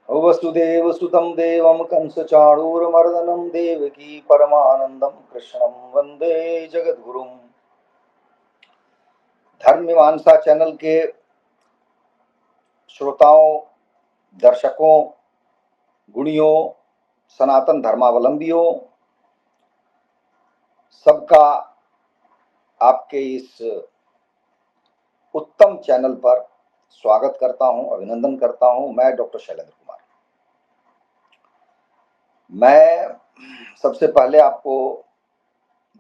वसुदेव सुतं देवं कंसचाणूरमर्दनं देवकी परमानंदं कृष्णं वंदे जगद्गुरुं। धर्म मीमांसा चैनल के श्रोताओं, दर्शकों, गुणियों, सनातन धर्मावलंबियों, सबका आपके इस उत्तम चैनल पर स्वागत करता हूं, अभिनंदन करता हूं। मैं डॉक्टर शैलेंद्र कुमार। मैं सबसे पहले आपको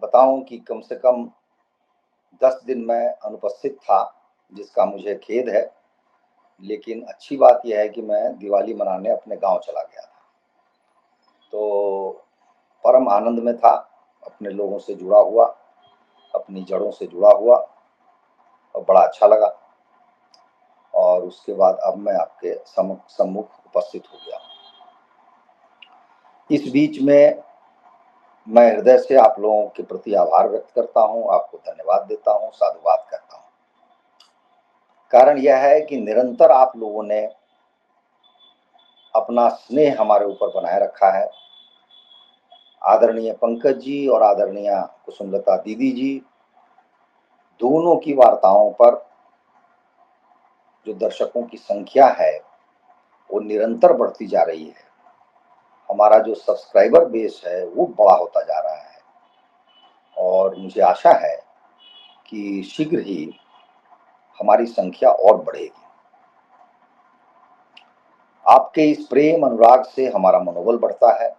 बताऊं कि कम से कम 10 दिन मैं अनुपस्थित था, जिसका मुझे खेद है। लेकिन अच्छी बात यह है कि मैं दिवाली मनाने अपने गांव चला गया था, तो परम आनंद में था, अपने लोगों से जुड़ा हुआ, अपनी जड़ों से जुड़ा हुआ, और बड़ा अच्छा लगा। और उसके बाद अब मैं आपके सम्मुख उपस्थित हो गया। इस बीच में मैं हृदय से आप लोगों के प्रति आभार व्यक्त करता हूं, आपको धन्यवाद देता हूं, साधुवाद करता हूं। कारण यह है कि निरंतर आप लोगों ने अपना स्नेह हमारे ऊपर बनाए रखा है। आदरणीय पंकज जी और आदरणीय कुसुमलता दीदी जी, दोनों की वार्ताओं पर जो दर्शकों की संख्या है वो निरंतर बढ़ती जा रही है। हमारा जो सब्सक्राइबर बेस है वो बड़ा होता जा रहा है, और मुझे आशा है कि शीघ्र ही हमारी संख्या और बढ़ेगी। आपके इस प्रेम अनुराग से हमारा मनोबल बढ़ता है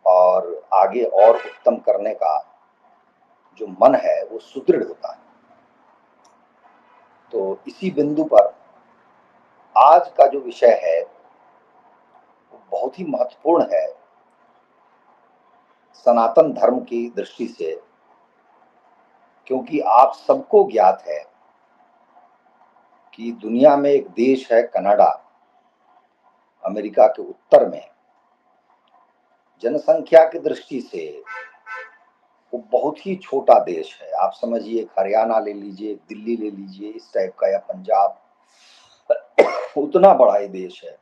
और आगे और उत्तम करने का जो मन है वो सुदृढ़ होता है। तो इसी बिंदु पर आज का जो विषय है वो बहुत ही महत्वपूर्ण है सनातन धर्म की दृष्टि से, क्योंकि आप सबको ज्ञात है कि दुनिया में एक देश है कनाडा, अमेरिका के उत्तर में। जनसंख्या की दृष्टि से वो बहुत ही छोटा देश है। आप समझिए, एक हरियाणा ले लीजिए, एक दिल्ली ले लीजिए, इस टाइप का, या पंजाब, उतना बड़ा ये देश है।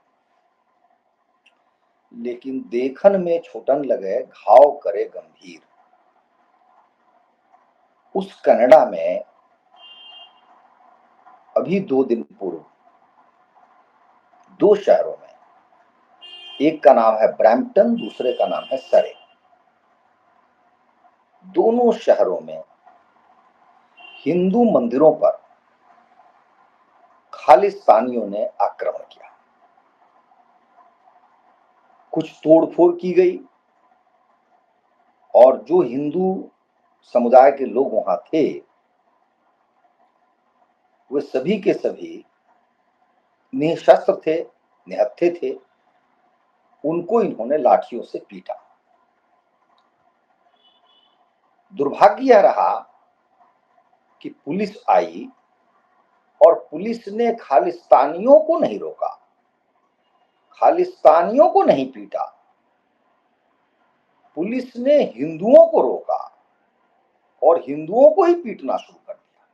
लेकिन देखन में छोटन लगे, घाव करे गंभीर। उस कनाडा में अभी 2 दिन पूर्व 2 शहरों में, एक का नाम है ब्रैम्पटन, दूसरे का नाम है सरे, दोनों शहरों में हिंदू मंदिरों पर खालिस्तानियों ने आक्रमण किया। कुछ तोड़फोड़ की गई, और जो हिंदू समुदाय के लोग वहां थे वे सभी के सभी निशस्त्र थे, निहत्थे थे। उनको इन्होंने लाठियों से पीटा। दुर्भाग्य यह रहा कि पुलिस आई और पुलिस ने खालिस्तानियों को नहीं रोका, खालिस्तानियों को नहीं पीटा, पुलिस ने हिंदुओं को रोका और हिंदुओं को ही पीटना शुरू कर दिया।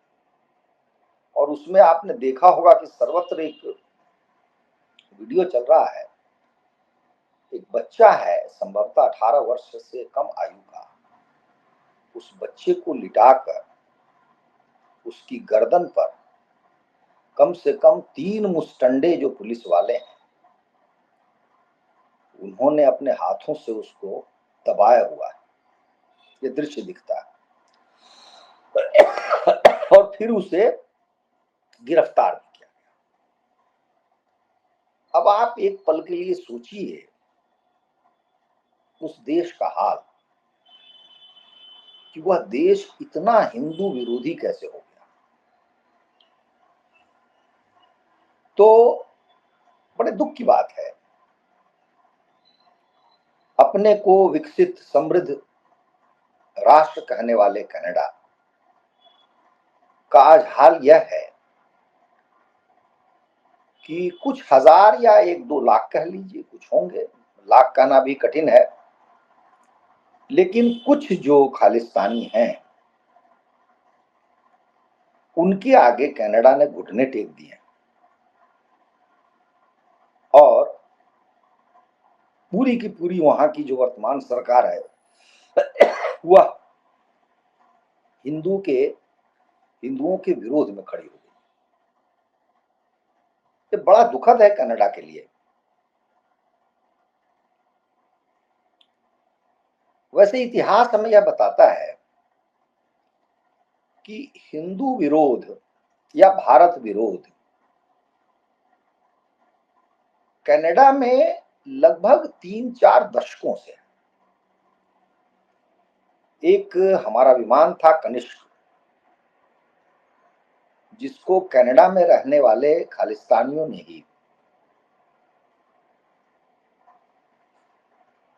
और उसमें आपने देखा होगा कि सर्वत्र एक वीडियो चल रहा है। एक बच्चा है, संभवतः 18 वर्ष से कम आयु का। उस बच्चे को लिटाकर उसकी गर्दन पर कम से कम 3 मुस्टंडे जो पुलिस वाले हैं उन्होंने अपने हाथों से उसको दबाया हुआ है। ये दृश्य दिखता है। और फिर उसे गिरफ्तार भी किया। अब आप एक पल के लिए सोचिए उस देश का हाल, कि वह देश इतना हिंदू विरोधी कैसे हो गया। तो बड़े दुख की बात है, अपने को विकसित समृद्ध राष्ट्र कहने वाले कनाडा का आज हाल यह है कि कुछ हजार या 1-2 लाख कह लीजिए, कुछ होंगे, लाख कहना भी कठिन है, लेकिन कुछ जो खालिस्तानी हैं उनके आगे कनाडा ने घुटने टेक दिए और पूरी की पूरी वहां की जो वर्तमान सरकार है वह हिंदुओं के विरोध में खड़ी हो गई। ये बड़ा दुखद है कनाडा के लिए। वैसे इतिहास हमें यह बताता है कि हिंदू विरोध या भारत विरोध कनाडा में लगभग 3-4 दशकों से। एक हमारा विमान था कनिष्क, जिसको कनाडा में रहने वाले खालिस्तानियों ने ही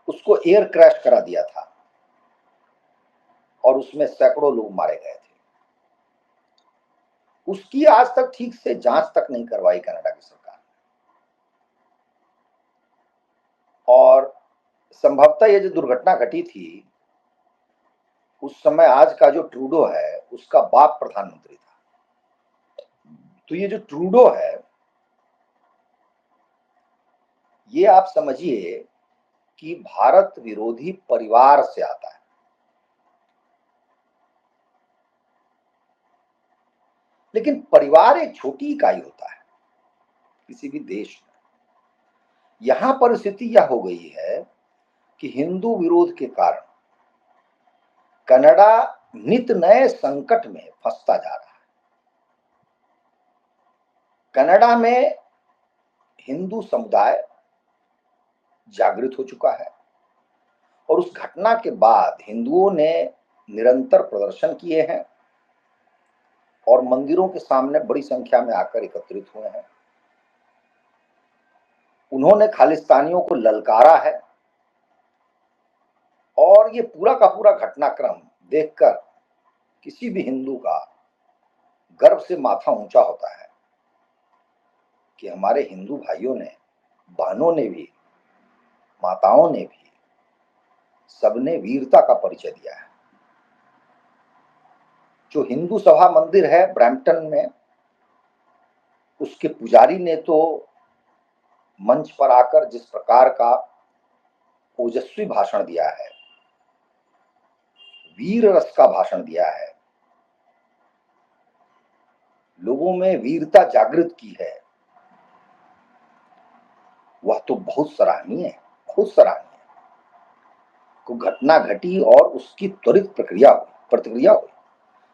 उसको एयर क्रैश करा दिया था और उसमें सैकड़ों लोग मारे गए थे। उसकी आज तक ठीक से जांच तक नहीं करवाई कनाडा की सरकार ने। और संभवतः ये जो दुर्घटना घटी थी उस समय आज का जो ट्रूडो है उसका बाप प्रधानमंत्री था। तो ये जो ट्रूडो है, ये आप समझिए कि भारत विरोधी परिवार से आता है। लेकिन परिवार एक छोटी इकाई होता है किसी भी देश में। यहां परिस्थिति यह हो गई है कि हिंदू विरोध के कारण कनाडा नित नए संकट में फंसता जा रहा है। कनाडा में हिंदू समुदाय जागृत हो चुका है और उस घटना के बाद हिंदुओं ने निरंतर प्रदर्शन किए हैं और मंदिरों के सामने बड़ी संख्या में आकर एकत्रित हुए हैं। उन्होंने खालिस्तानियों को ललकारा है और ये पूरा का पूरा घटनाक्रम देखकर किसी भी हिंदू का गर्व से माथा ऊंचा होता है कि हमारे हिंदू भाइयों ने, बहनों ने भी, माताओं ने भी, सबने वीरता का परिचय दिया है। जो हिंदू सभा मंदिर है ब्रैम्पटन में, उसके पुजारी ने तो मंच पर आकर जिस प्रकार का ओजस्वी भाषण दिया है, वीर रस का भाषण दिया है, लोगों में वीरता जागृत की है, वह तो बहुत सराहनीय है, बहुत सराहनीय। को घटना घटी और उसकी त्वरित प्रतिक्रिया हुई।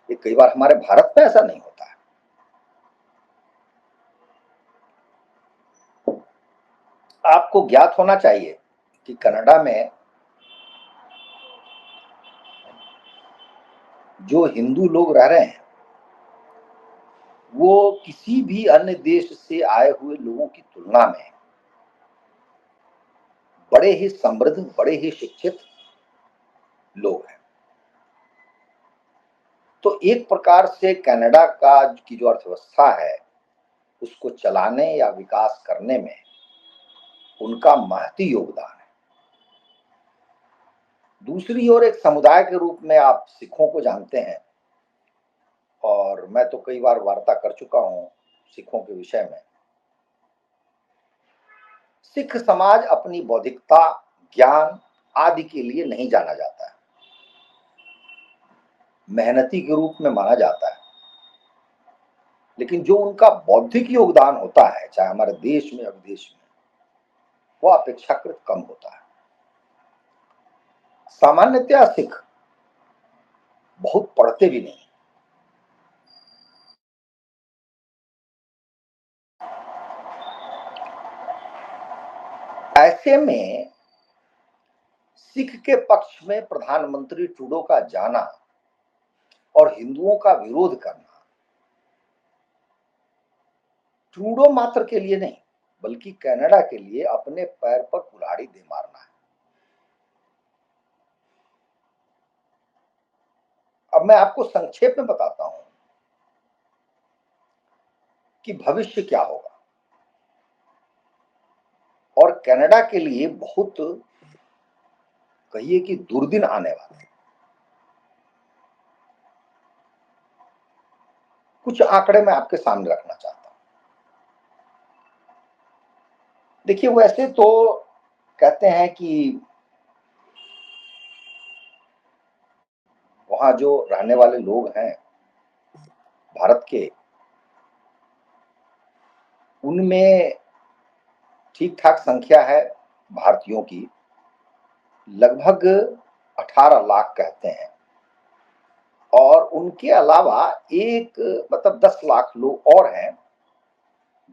ये कई बार हमारे भारत में ऐसा नहीं होता है। आपको ज्ञात होना चाहिए कि कनाडा में जो हिंदू लोग रह रहे हैं वो किसी भी अन्य देश से आए हुए लोगों की तुलना में बड़े ही समृद्ध, बड़े ही शिक्षित लोग हैं। तो एक प्रकार से कनाडा की जो अर्थव्यवस्था है उसको चलाने या विकास करने में उनका महती योगदान है। दूसरी ओर एक समुदाय के रूप में आप सिखों को जानते हैं और मैं तो कई बार वार्ता कर चुका हूं सिखों के विषय में। सिख समाज अपनी बौद्धिकता, ज्ञान आदि के लिए नहीं जाना जाता है, मेहनती के रूप में माना जाता है। लेकिन जो उनका बौद्धिक योगदान होता है चाहे हमारे देश में या विदेश में, वो अपेक्षाकृत कम होता है। सामान्यतया सिख बहुत पढ़ते भी नहीं। ऐसे में सिख के पक्ष में प्रधानमंत्री ट्रूडो का जाना और हिंदुओं का विरोध करना ट्रूडो मात्र के लिए नहीं बल्कि कनाडा के लिए अपने पैर पर कुल्हाड़ी दे मारना है। अब मैं आपको संक्षेप में बताता हूं कि भविष्य क्या होगा और कनाडा के लिए बहुत कहिए कि दुर्दिन आने वाले हैं। कुछ आंकड़े मैं आपके सामने रखना चाहता हूं। देखिए, वैसे तो कहते हैं कि वहाँ जो रहने वाले लोग हैं भारत के, उनमें ठीक-ठाक संख्या है भारतीयों की, लगभग 18 लाख कहते हैं। और उनके अलावा एक मतलब 10 लाख लोग और हैं,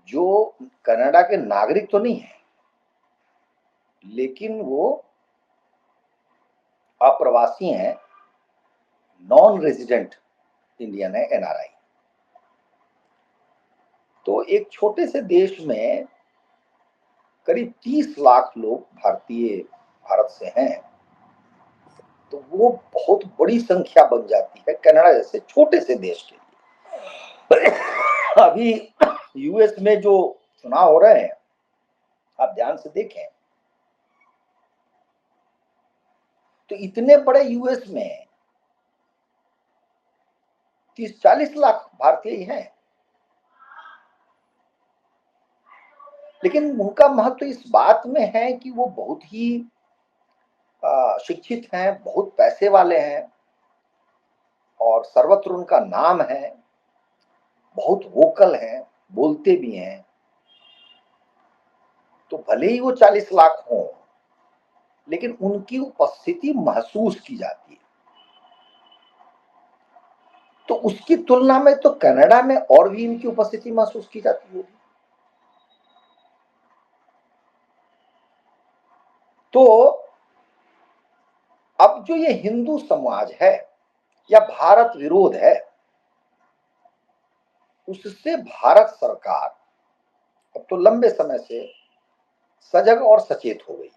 जो कनाडा के नागरिक तो नहीं हैं, लेकिन वो अप्रवासी हैं, नॉन रेजिडेंट इंडियन है, एनआरआई। तो एक छोटे से देश में करीब 30 लाख लोग भारत से हैं, तो वो बहुत बड़ी संख्या बन जाती है कनाडा जैसे छोटे से देश के लिए। अभी यूएस में जो चुनाव हो रहे हैं, आप ध्यान से देखें तो इतने बड़े यूएस में 30-40 लाख भारतीय ही हैं, लेकिन उनका महत्व इस बात में है कि वो बहुत ही शिक्षित हैं, बहुत पैसे वाले हैं और सर्वत्र उनका नाम है, बहुत वोकल हैं, बोलते भी हैं। तो भले ही वो 40 लाख हों, लेकिन उनकी उपस्थिति महसूस की जाती है। तो उसकी तुलना में तो कनाडा में और भी इनकी उपस्थिति महसूस की जाती होगी। तो अब जो ये हिंदू समाज है या भारत विरोध है, उससे भारत सरकार अब तो लंबे समय से सजग और सचेत हो गई।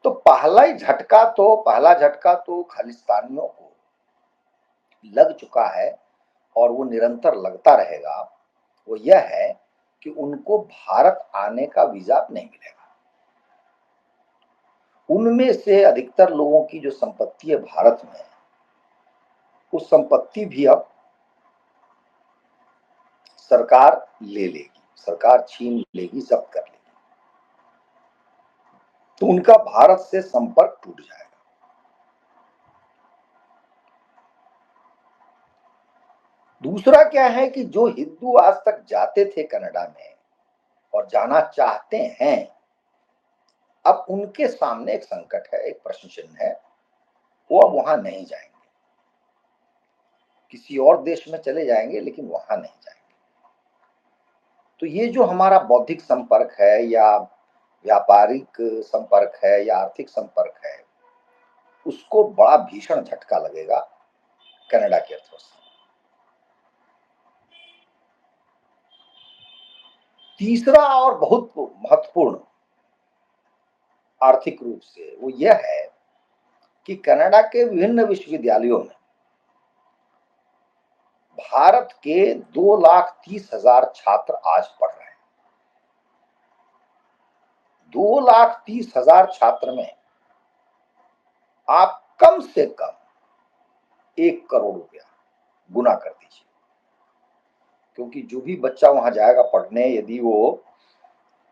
तो पहला झटका तो खालिस्तानियों को लग चुका है और वो निरंतर लगता रहेगा। वो यह है कि उनको भारत आने का वीजा नहीं मिलेगा। उनमें से अधिकतर लोगों की जो संपत्ति है भारत में, उस संपत्ति भी अब सरकार ले लेगी, सरकार छीन लेगी, जब्त कर लेगी। तो उनका भारत से संपर्क टूट जाएगा। दूसरा क्या है कि जो हिंदू आज तक जाते थे कनाडा में और जाना चाहते हैं, अब उनके सामने एक संकट है, एक प्रश्न चिन्ह है। वो अब वहां नहीं जाएंगे, किसी और देश में चले जाएंगे, लेकिन वहां नहीं जाएंगे। तो ये जो हमारा बौद्धिक संपर्क है या व्यापारिक संपर्क है या आर्थिक संपर्क है, उसको बड़ा भीषण झटका लगेगा कनाडा की अर्थव्यवस्था। तीसरा और बहुत महत्वपूर्ण आर्थिक रूप से वो यह है कि कनाडा के विभिन्न विश्वविद्यालयों में भारत के 2,30,000 छात्र आज पढ़ रहे हैं। 2,30,000 छात्र में आप कम से कम 1 करोड़ रुपया गुना कर दीजिए, क्योंकि जो भी बच्चा वहां जाएगा पढ़ने, यदि वो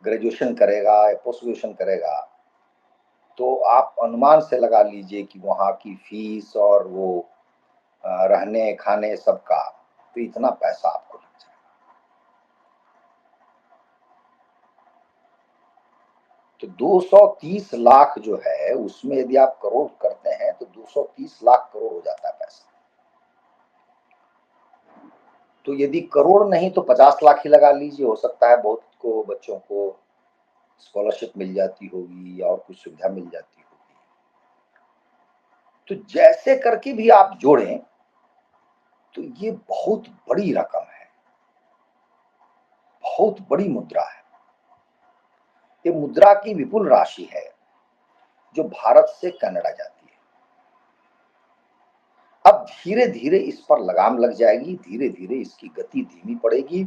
ग्रेजुएशन करेगा या पोस्ट ग्रेजुएशन करेगा, तो आप अनुमान से लगा लीजिए कि वहां की फीस और वो रहने खाने सबका, तो इतना पैसा आपको लग जाएगा। तो 230 लाख जो है, उसमें यदि आप करोड़ करते हैं तो 230 लाख करोड़ हो जाता है पैसा। तो यदि करोड़ नहीं तो 50 लाख ही लगा लीजिए, हो सकता है बहुत को बच्चों को स्कॉलरशिप मिल जाती होगी या और कुछ सुविधा मिल जाती होगी। तो जैसे करके भी आप जोड़ें तो ये बहुत बड़ी रकम है, बहुत बड़ी मुद्रा है। ये मुद्रा की विपुल राशि है जो भारत से कनाडा जाती है। अब धीरे धीरे इस पर लगाम लग जाएगी, धीरे धीरे इसकी गति धीमी पड़ेगी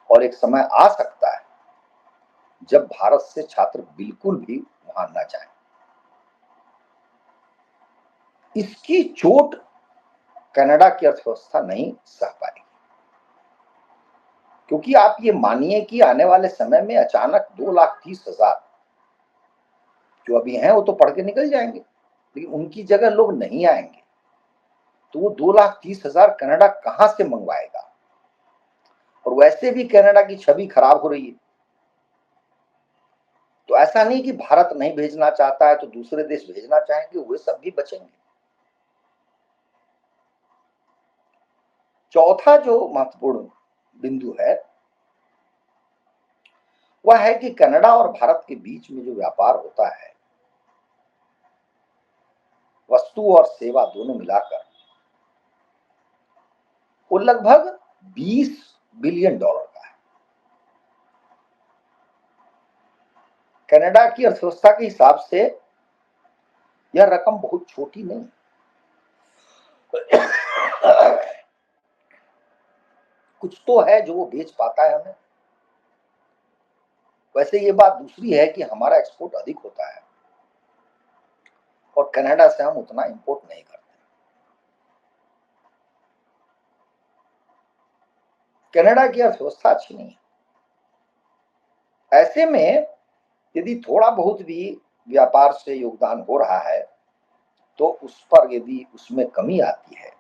और एक समय आ सकता है जब भारत से छात्र बिल्कुल भी वहां न जाए। इसकी चोट कनाडा की अर्थव्यवस्था नहीं सह पाएगी, क्योंकि आप ये मानिए कि आने वाले समय में अचानक 2,30,000 जो अभी हैं वो तो पढ़ के निकल जाएंगे, लेकिन उनकी जगह लोग नहीं आएंगे, तो वो 2,30,000 कनाडा कहां से मंगवाएगा। और वैसे भी कनाडा की छवि खराब हो रही है। तो ऐसा नहीं कि भारत नहीं भेजना चाहता है तो दूसरे देश भेजना चाहेंगे, वे सब भी बचेंगे। चौथा जो महत्वपूर्ण बिंदु है वह है कि कनाडा और भारत के बीच में जो व्यापार होता है, वस्तु और सेवा दोनों मिलाकर, वो लगभग 20 बिलियन डॉलर का है। कनाडा की अर्थव्यवस्था के हिसाब से यह रकम बहुत छोटी नहीं। कुछ तो है जो वो बेच पाता है हमें। वैसे ये बात दूसरी है कि हमारा एक्सपोर्ट अधिक होता है और कनाडा से हम उतना इंपोर्ट नहीं करते। कनाडा की अर्थव्यवस्था अच्छी नहीं है। ऐसे में यदि थोड़ा बहुत भी व्यापार से योगदान हो रहा है तो उस पर यदि उसमें कमी आती है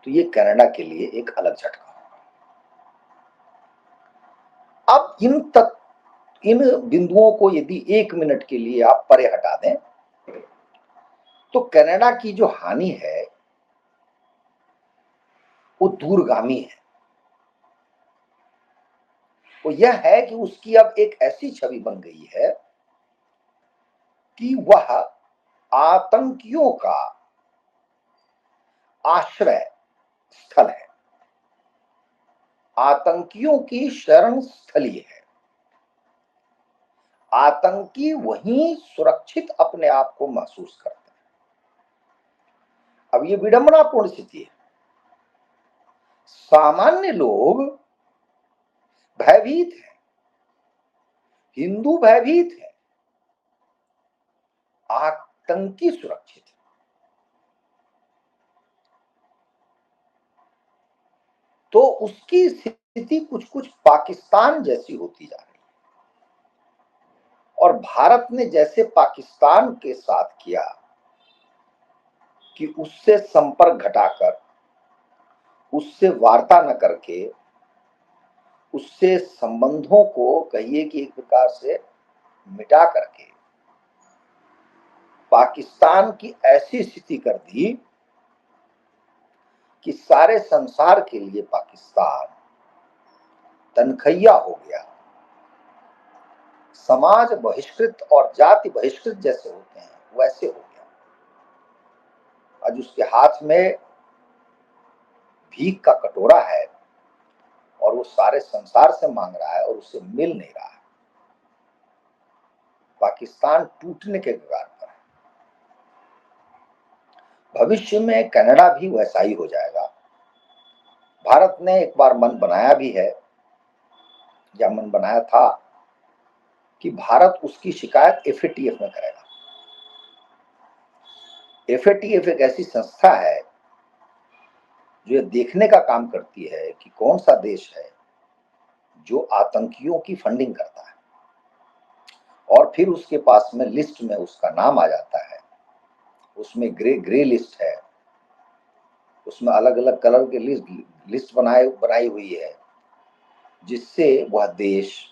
तो ये कनाडा के लिए एक अलग झटका होगा। अब इन बिंदुओं को यदि 1 मिनट के लिए आप परे हटा दें तो कनाडा की जो हानि है वो दूरगामी है। वो यह है कि उसकी अब एक ऐसी छवि बन गई है कि वह आतंकियों का आश्रय स्थल है, आतंकियों की शरण स्थली है। आतंकी वहीं सुरक्षित अपने आप को महसूस करते हैं। अब ये विडंबनापूर्ण स्थिति है। सामान्य लोग भयभीत हैं, हिंदू भयभीत है, आतंकी सुरक्षित है। तो उसकी स्थिति कुछ कुछ पाकिस्तान जैसी होती जा रही है। और भारत ने जैसे पाकिस्तान के साथ किया कि उससे संपर्क घटाकर, उससे वार्ता न करके, उससे संबंधों को कहिए कि एक प्रकार से मिटा करके पाकिस्तान की ऐसी स्थिति कर दी कि सारे संसार के लिए पाकिस्तान तनखैया हो गया, समाज बहिष्कृत और जाति बहिष्कृत जैसे होते हैं वैसे हो गया। आज उसके हाथ में भीख का कटोरा है और वो सारे संसार से मांग रहा है और उससे मिल नहीं रहा है। पाकिस्तान टूटने के कगार पर है। भविष्य में कनाडा भी वैसा ही हो जाएगा। भारत ने एक बार मन बनाया भी है या मन बनाया था कि भारत उसकी शिकायत एफएटीएफ में करेगा। एफएटीएफ एक ऐसी संस्था है जो ये देखने का काम करती है कि कौन सा देश है जो आतंकियों की फंडिंग करता है, और फिर उसके पास में लिस्ट में उसका नाम आ जाता है। उसमें ग्रे लिस्ट है, उसमें अलग अलग कलर के लिस्ट बनाई हुई है, जिससे वह देश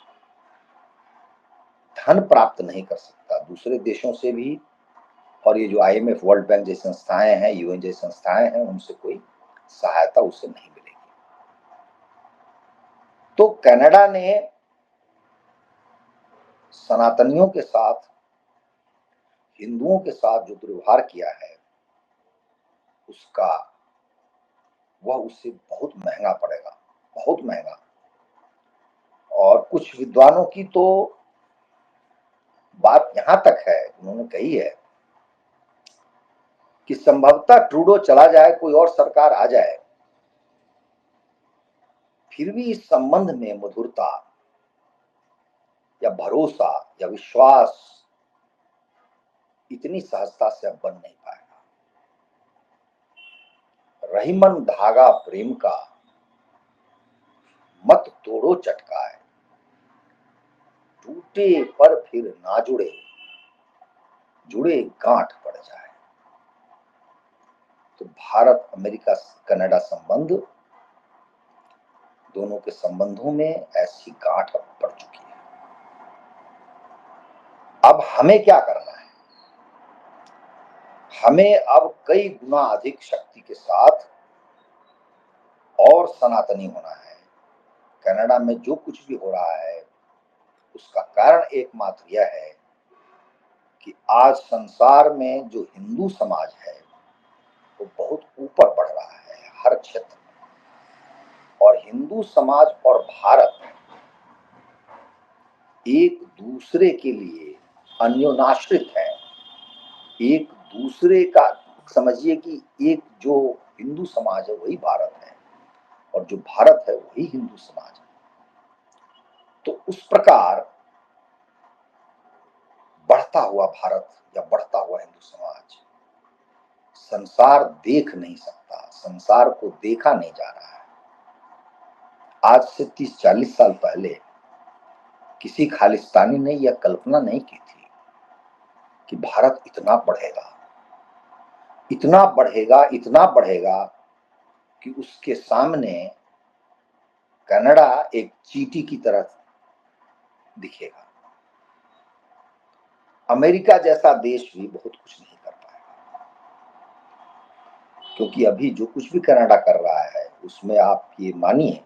धन प्राप्त नहीं कर सकता दूसरे देशों से भी। और ये जो आईएमएफ, वर्ल्ड बैंक जैसी संस्थाएं हैं, यूएन जैसी संस्थाएं हैं, उनसे कोई सहायता उसे नहीं मिलेगी। तो कनाडा ने सनातनियों के साथ, हिंदुओं के साथ जो दुर्व्यवहार किया है उसका वह उससे बहुत महंगा पड़ेगा, बहुत महंगा। और कुछ विद्वानों की तो बात यहां तक है, उन्होंने कही है कि संभवतः ट्रूडो चला जाए, कोई और सरकार आ जाए, फिर भी इस संबंध में मधुरता या भरोसा या विश्वास इतनी सहजता से अब बन नहीं पाएगा। रहीमन धागा प्रेम का, मत तोड़ो चटकाए, टूटे पर फिर ना जुड़े, जुड़े गांठ पड़ जाए। तो भारत अमेरिका कनाडा संबंध, दोनों के संबंधों में ऐसी गांठ अब पड़ चुकी है। अब हमें क्या करना है? हमें अब कई गुना अधिक शक्ति के साथ और सनातनी होना है। कनाडा में जो कुछ भी हो रहा है उसका कारण एकमात्र यह है कि आज संसार में जो हिंदू समाज है वो बहुत ऊपर बढ़ रहा है हर क्षेत्र में, और हिंदू समाज और भारत एक दूसरे के लिए अन्योनाश्रित है। एक दूसरे का, समझिए कि एक जो हिंदू समाज है वही भारत है और जो भारत है वही हिंदू समाज है। तो उस प्रकार बढ़ता हुआ भारत या बढ़ता हुआ हिंदू समाज संसार देख नहीं सकता, संसार को देखा नहीं जा रहा है। आज से 30-40 साल पहले किसी खालिस्तानी ने यह कल्पना नहीं की थी कि भारत इतना बढ़ेगा, इतना बढ़ेगा, इतना बढ़ेगा कि उसके सामने कनाडा एक चींटी की तरह दिखेगा। अमेरिका जैसा देश भी बहुत कुछ नहीं कर पाएगा, क्योंकि अभी जो कुछ भी कनाडा कर रहा है उसमें आप ये मानिए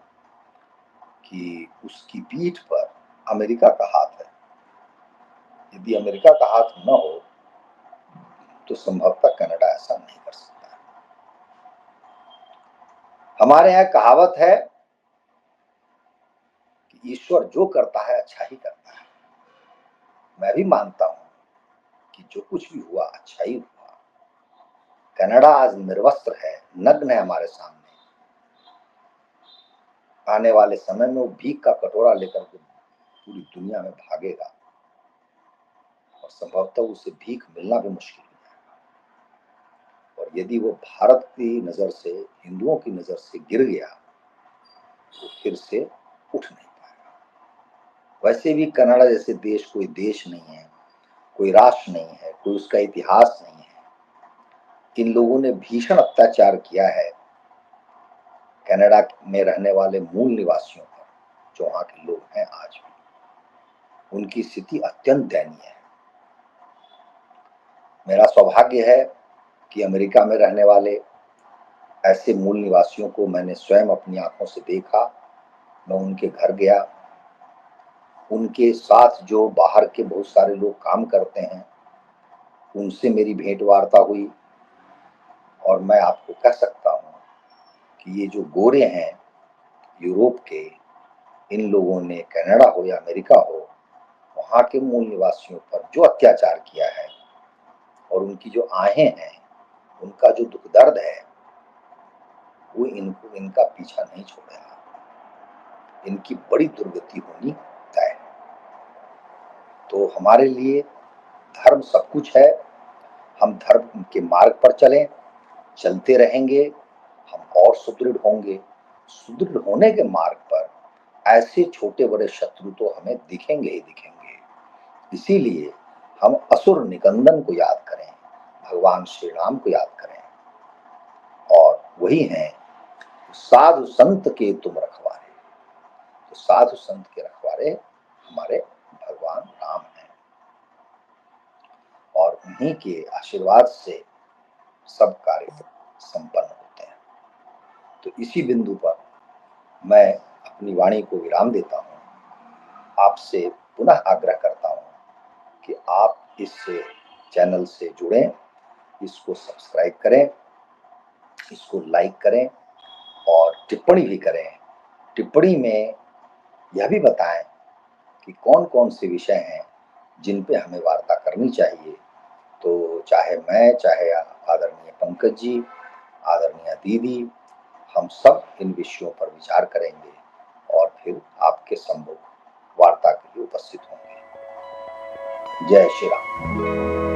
कि उसकी पीठ पर अमेरिका का हाथ है। यदि अमेरिका का हाथ न हो तो संभवतः कनाडा ऐसा नहीं कर सकता। हमारे यहाँ कहावत है कि ईश्वर जो करता है अच्छा ही करता है। मैं भी मानता हूं कि जो कुछ भी हुआ अच्छा ही हुआ। कनाडा आज निर्वस्त्र है, नग्न है हमारे सामने। आने वाले समय में वो भीख का कटोरा लेकर के पूरी दुनिया में भागेगा और संभवतः उसे भीख मिलना भी मुश्किल हो जाएगा। और यदि वो भारत की नजर से, हिंदुओं की नजर से गिर गया तो फिर से उठ नहीं पाएगा। वैसे भी कनाडा जैसे देश कोई देश नहीं है, कोई राष्ट्र नहीं है, कोई उसका इतिहास नहीं है। इन लोगों ने भीषण अत्याचार किया है कनाडा में रहने वाले मूल निवासियों पर, जो वहां के लोग हैं आज भी। उनकी स्थिति अत्यंत दयनीय है। मेरा सौभाग्य है कि अमेरिका में रहने वाले ऐसे मूल निवासियों को मैंने स्वयं अपनी आंखों से देखा। मैं उनके घर गया, उनके साथ जो बाहर के बहुत सारे लोग काम करते हैं उनसे मेरी भेंट वार्ता हुई। और मैं आपको कह सकता हूँ कि ये जो गोरे हैं यूरोप के, इन लोगों ने कनाडा हो या अमेरिका हो, वहाँ के मूल निवासियों पर जो अत्याचार किया है और उनकी जो आहें हैं, उनका जो दुख दर्द है, वो इनका पीछा नहीं छोड़ेगा। इनकी बड़ी दुर्गति होनी तय है। तो हमारे लिए धर्म सब कुछ है। हम धर्म के मार्ग पर चलें, चलते रहेंगे, हम और सुदृढ़ होंगे। सुदृढ़ होने के मार्ग पर ऐसे छोटे बड़े शत्रु तो हमें दिखेंगे ही दिखेंगे। इसीलिए हम असुर निकंदन को याद करें, भगवान श्री राम को याद करें, और वही हैं साधु संत के तुम रखवारे। तो साधु संत के रखवारे हमारे भगवान राम हैं और उन्हीं के आशीर्वाद से सब कार्य संपन्न होते हैं। तो इसी बिंदु पर मैं अपनी वाणी को विराम देता हूँ। आपसे पुनः आग्रह करता हूँ कि आप इस चैनल से जुड़ें, इसको सब्सक्राइब करें, इसको लाइक करें और टिप्पणी भी करें। टिप्पणी में यह भी बताएं कि कौन कौन से विषय हैं जिन पे हमें वार्ता करनी चाहिए। तो चाहे मैं, चाहे आदरणीय पंकज जी, आदरणीय दीदी, हम सब इन विषयों पर विचार करेंगे और फिर आपके सम्मुख वार्ता के लिए उपस्थित होंगे। जय श्री राम।